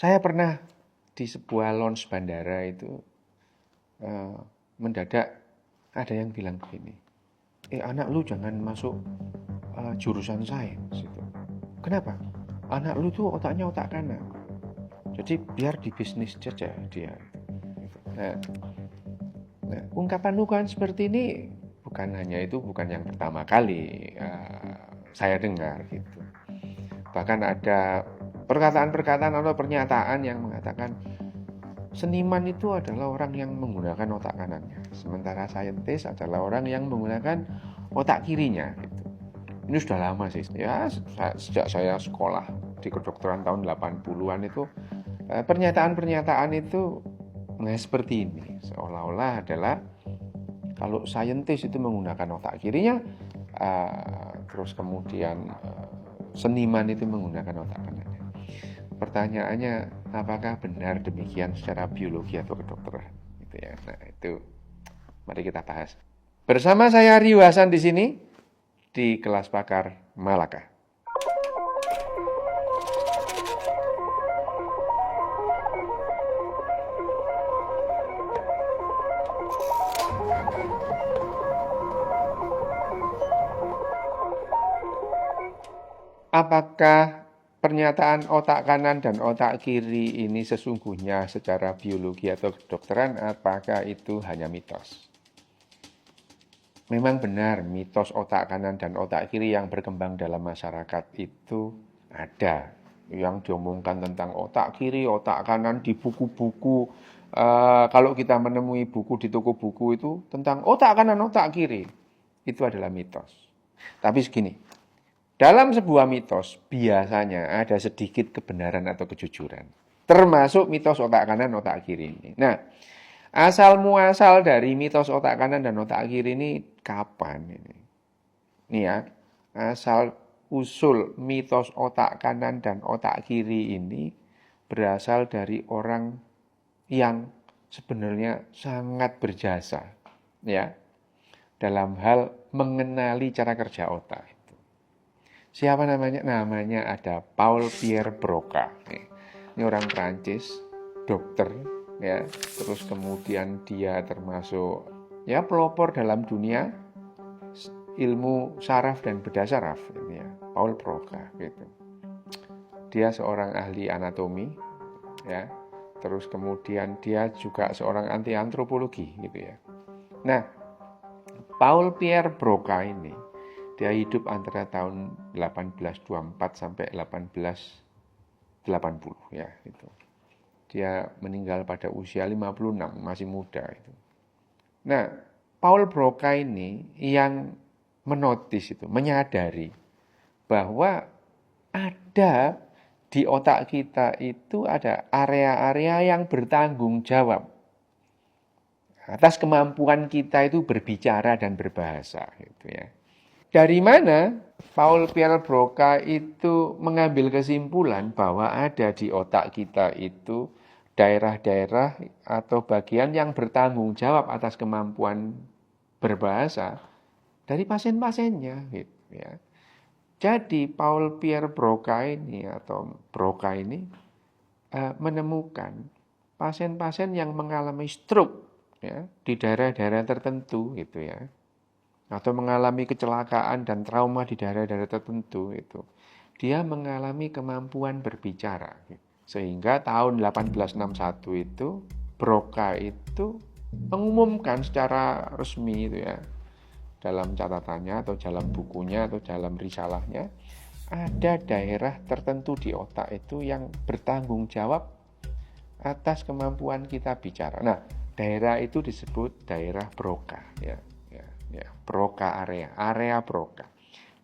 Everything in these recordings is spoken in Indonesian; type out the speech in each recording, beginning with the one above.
Saya pernah di sebuah lounge bandara itu mendadak ada yang bilang begini, anak lu jangan masuk jurusan sains itu. Kenapa? Anak lu tuh otaknya otak kanan. Jadi biar di bisnis saja dia. Nah, ungkapan seperti ini bukan yang pertama kali saya dengar gitu. Bahkan ada perkataan-perkataan atau pernyataan yang mengatakan seniman itu adalah orang yang menggunakan otak kanannya, sementara saintis adalah orang yang menggunakan otak kirinya gitu. Ini sudah lama sih, ya sejak saya sekolah di kedokteran tahun 80-an itu pernyataan-pernyataan itu seperti ini, seolah-olah adalah kalau saintis itu menggunakan otak kirinya, terus kemudian seniman itu menggunakan otak kanannya. Pertanyaannya, apakah benar demikian secara biologi atau kedokteran? Gitu ya. Nah itu, mari kita bahas. Bersama saya Rio Hasan di sini di Kelas Pakar Malaka. Apakah pernyataan otak kanan dan otak kiri ini sesungguhnya secara biologi atau kedokteran, apakah itu hanya mitos? Memang benar mitos otak kanan dan otak kiri yang berkembang dalam masyarakat itu ada. Yang diomongkan tentang otak kiri, otak kanan di buku-buku. Kalau kita menemui buku di toko buku itu tentang otak kanan, otak kiri. Itu adalah mitos. Tapi segini, dalam sebuah mitos biasanya ada sedikit kebenaran atau kejujuran. Termasuk mitos otak kanan, otak kiri ini. Nah, asal muasal dari mitos otak kanan dan otak kiri ini kapan ini? Nih ya, asal usul mitos otak kanan dan otak kiri ini berasal dari orang yang sebenarnya sangat berjasa ya dalam hal mengenali cara kerja otak itu. Siapa namanya? Namanya ada Paul Pierre Broca. Ini orang Prancis, dokter ya. Terus kemudian dia termasuk ya pelopor dalam dunia ilmu saraf dan bedah saraf ini ya, Paul Broca gitu. Dia seorang ahli anatomi ya. Terus kemudian dia juga seorang anti antropologi gitu ya. Nah, Paul Pierre Broca ini dia hidup antara tahun 1824 sampai 1880 ya itu. Dia meninggal pada usia 56, masih muda itu. Nah, Paul Broca ini yang menotis itu, menyadari bahwa ada di otak kita itu ada area-area yang bertanggung jawab atas kemampuan kita itu berbicara dan berbahasa gitu ya. Dari mana Paul Pierre Broca itu mengambil kesimpulan bahwa ada di otak kita itu daerah-daerah atau bagian yang bertanggung jawab atas kemampuan berbahasa dari pasien-pasiennya gitu ya. Jadi Paul Pierre Broca ini menemukan pasien-pasien yang mengalami stroke ya di daerah-daerah tertentu gitu ya. Atau mengalami kecelakaan dan trauma di daerah-daerah tertentu itu. Dia mengalami kemampuan berbicara. Sehingga tahun 1861 itu Broca itu mengumumkan secara resmi itu ya. Dalam catatannya atau dalam bukunya atau dalam risalahnya ada daerah tertentu di otak itu yang bertanggung jawab atas kemampuan kita bicara. Nah, daerah itu disebut daerah Broca ya. Broca area Broca.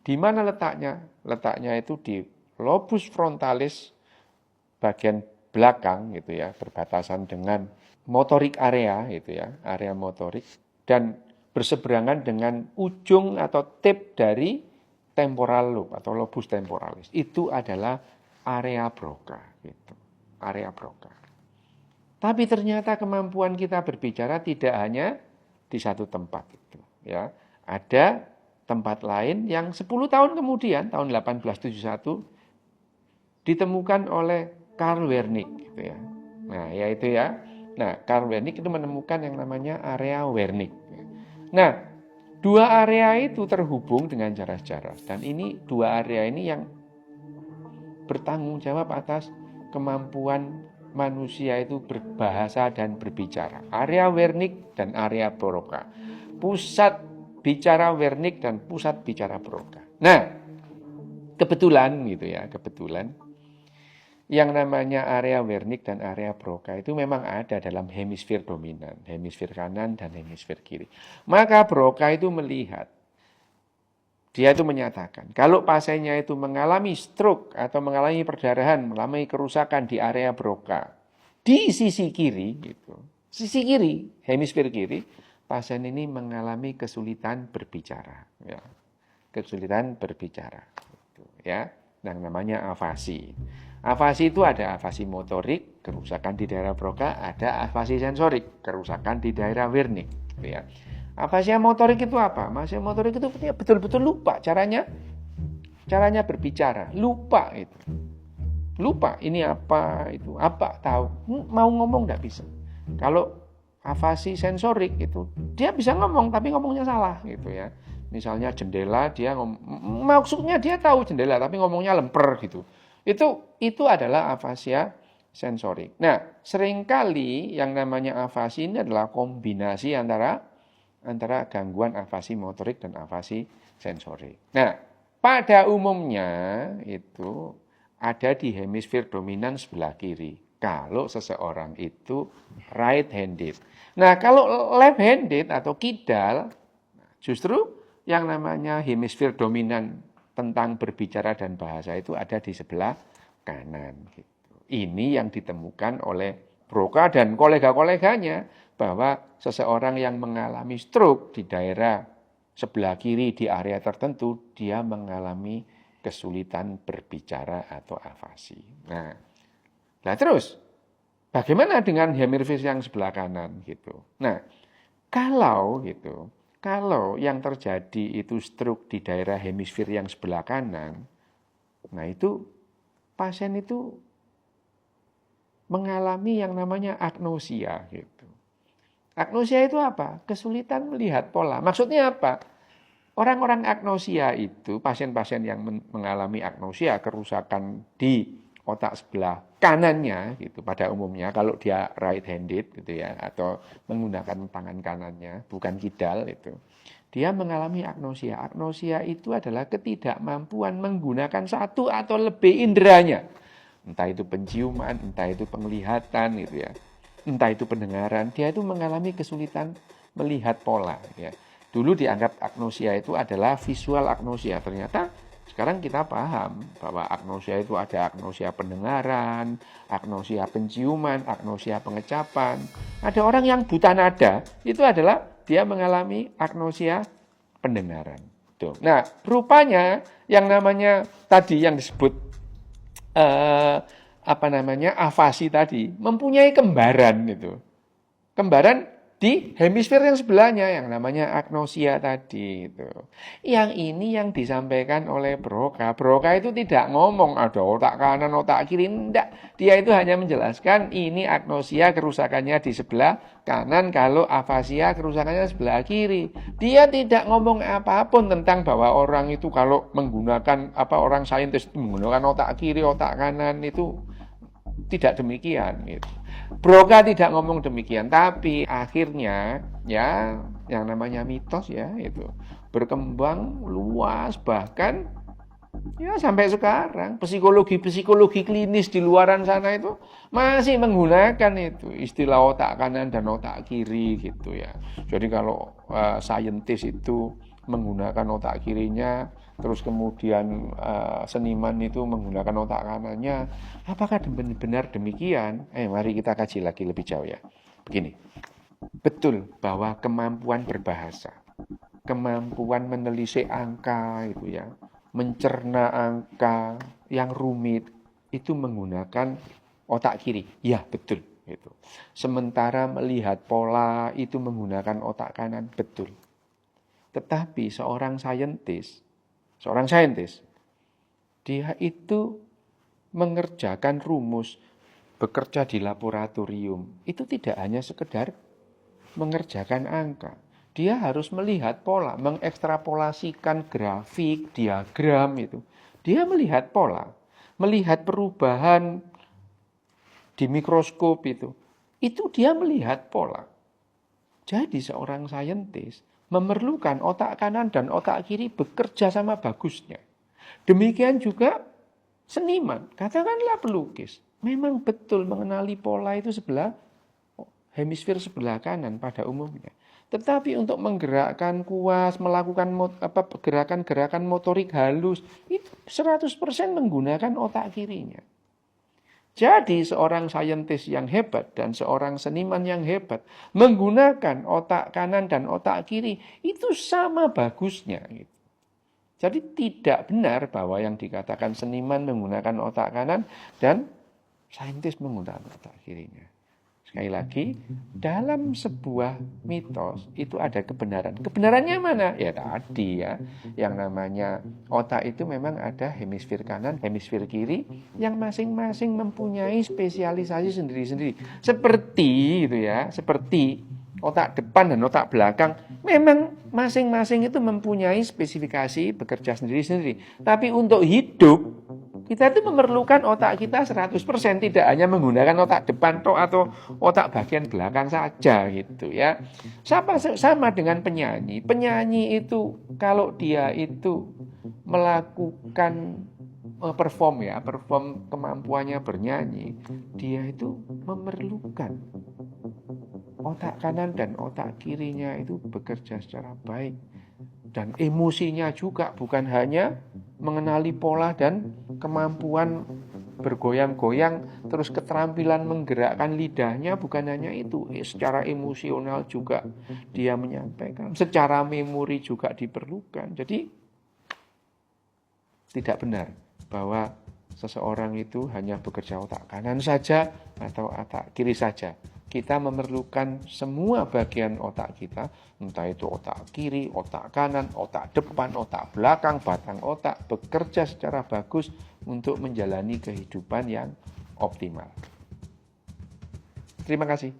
Di mana letaknya? Letaknya itu di lobus frontalis bagian belakang gitu ya, berbatasan dengan motorik area gitu ya, area motorik dan berseberangan dengan ujung atau tip dari temporal lobe atau lobus temporalis. Itu adalah area Broca gitu. Area Broca. Tapi ternyata kemampuan kita berbicara tidak hanya di satu tempat itu ya. Ada tempat lain yang 10 tahun kemudian tahun 1871 ditemukan oleh Karl Wernicke gitu ya. Nah, yaitu ya. Nah, Karl Wernicke itu menemukan yang namanya area Wernicke. Nah, dua area itu terhubung dengan cara sejarah, dan ini dua area ini yang bertanggung jawab atas kemampuan manusia itu berbahasa dan berbicara. Area Wernicke dan area Broca. Pusat bicara Wernicke dan pusat bicara Broca. Nah, kebetulan gitu ya, kebetulan yang namanya area Wernicke dan area Broca itu memang ada dalam hemisfer dominan, hemisfer kanan dan hemisfer kiri. Maka Broca itu melihat, dia itu menyatakan, kalau pasiennya itu mengalami stroke atau mengalami perdarahan, mengalami kerusakan di area Broca, di sisi kiri, gitu, sisi kiri, hemisfer kiri, pasien ini mengalami kesulitan berbicara, ya, kesulitan berbicara, gitu, ya, yang namanya afasi. Afasi itu ada afasi motorik, kerusakan di daerah Broca, ada afasi sensorik, kerusakan di daerah Wernicke, gitu ya. Afasia motorik itu apa? Afasia motorik itu betul-betul lupa caranya berbicara, lupa itu. Lupa ini apa, itu apa, tahu. Mau ngomong enggak bisa. Kalau afasi sensorik itu dia bisa ngomong tapi ngomongnya salah gitu ya. Misalnya jendela, dia maksudnya dia tahu jendela tapi ngomongnya lemper gitu. Itu adalah afasia sensorik. Nah, seringkali yang namanya afasi ini adalah kombinasi antara gangguan afasi motorik dan afasi sensorik. Nah, pada umumnya itu ada di hemisfer dominan sebelah kiri. Kalau seseorang itu right-handed. Nah, kalau left-handed atau kidal, justru yang namanya hemisfer dominan tentang berbicara dan bahasa itu ada di sebelah kanan. Ini yang ditemukan oleh Broca dan kolega-koleganya, bahwa seseorang yang mengalami stroke di daerah sebelah kiri di area tertentu, dia mengalami kesulitan berbicara atau afasi. Nah terus bagaimana dengan hemisfer yang sebelah kanan gitu? Nah, kalau yang terjadi itu stroke di daerah hemisfer yang sebelah kanan, nah itu pasien itu mengalami yang namanya agnosia gitu. Agnosia itu apa? Kesulitan melihat pola. Maksudnya apa? Orang-orang agnosia itu, pasien-pasien yang mengalami agnosia, kerusakan di otak sebelah kanannya gitu pada umumnya, kalau dia right-handed gitu ya, atau menggunakan tangan kanannya, bukan kidal itu. Dia mengalami agnosia. Agnosia itu adalah ketidakmampuan menggunakan satu atau lebih inderanya. Entah itu penciuman, entah itu penglihatan gitu ya. Entah itu pendengaran, dia itu mengalami kesulitan melihat pola ya. Dulu dianggap agnosia itu adalah visual agnosia. Ternyata sekarang kita paham bahwa agnosia itu ada agnosia pendengaran, agnosia penciuman, agnosia pengecapan. Ada orang yang buta nada, itu adalah dia mengalami agnosia pendengaran. Tuh. Nah, rupanya yang namanya tadi yang disebut afasi tadi mempunyai kembaran itu. Kembaran di hemisfer yang sebelahnya yang namanya agnosia tadi itu. Yang ini yang disampaikan oleh Broca. Broca itu tidak ngomong ada otak kanan, otak kiri, enggak. Dia itu hanya menjelaskan ini agnosia kerusakannya di sebelah kanan, kalau afasia kerusakannya sebelah kiri. Dia tidak ngomong apapun tentang bahwa orang itu kalau menggunakan orang saintis menggunakan otak kiri, otak kanan, itu tidak demikian gitu. Broca tidak ngomong demikian, tapi akhirnya ya yang namanya mitos ya itu berkembang luas, bahkan ya sampai sekarang psikologi klinis di luaran sana itu masih menggunakan itu istilah otak kanan dan otak kiri gitu ya. Jadi kalau saintis itu menggunakan otak kirinya, terus kemudian seniman itu menggunakan otak kanannya, apakah benar demikian? Mari kita kaji lagi lebih jauh ya. Begini, betul bahwa kemampuan berbahasa, kemampuan menelisik angka itu ya, mencerna angka yang rumit itu menggunakan otak kiri. Ya, betul itu. Sementara melihat pola itu menggunakan otak kanan, betul. Tetapi seorang saintis, dia itu mengerjakan rumus, bekerja di laboratorium, itu tidak hanya sekedar mengerjakan angka. Dia harus melihat pola, mengekstrapolasikan grafik, diagram itu. Dia melihat pola, melihat perubahan di mikroskop itu. Itu dia melihat pola. Jadi seorang saintis memerlukan otak kanan dan otak kiri bekerja sama bagusnya. Demikian juga seniman, katakanlah pelukis. Memang betul mengenali pola itu hemisfer sebelah kanan pada umumnya. Tetapi untuk menggerakkan kuas, melakukan gerakan-gerakan motorik halus, itu 100% menggunakan otak kirinya. Jadi seorang saintis yang hebat dan seorang seniman yang hebat menggunakan otak kanan dan otak kiri itu sama bagusnya. Jadi tidak benar bahwa yang dikatakan seniman menggunakan otak kanan dan saintis menggunakan otak kirinya. Sekali lagi, dalam sebuah mitos itu ada kebenaran. Kebenarannya mana? Ya tadi ya, yang namanya otak itu memang ada hemisfer kanan, hemisfer kiri, yang masing-masing mempunyai spesialisasi sendiri-sendiri. Seperti itu ya, seperti otak depan dan otak belakang, memang masing-masing itu mempunyai spesifikasi bekerja sendiri-sendiri. Tapi untuk hidup, kita itu memerlukan otak kita 100%, tidak hanya menggunakan otak depan atau otak bagian belakang saja gitu ya. Sama dengan penyanyi. Penyanyi itu kalau dia itu melakukan perform kemampuannya bernyanyi, dia itu memerlukan otak kanan dan otak kirinya itu bekerja secara baik. Dan emosinya juga bukan hanya mengenali pola dan kemampuan bergoyang-goyang, terus keterampilan menggerakkan lidahnya, bukan hanya itu. Secara emosional juga dia menyampaikan, secara memori juga diperlukan. Jadi tidak benar bahwa seseorang itu hanya bekerja otak kanan saja atau otak kiri saja. Kita memerlukan semua bagian otak kita, entah itu otak kiri, otak kanan, otak depan, otak belakang, batang otak, bekerja secara bagus untuk menjalani kehidupan yang optimal. Terima kasih.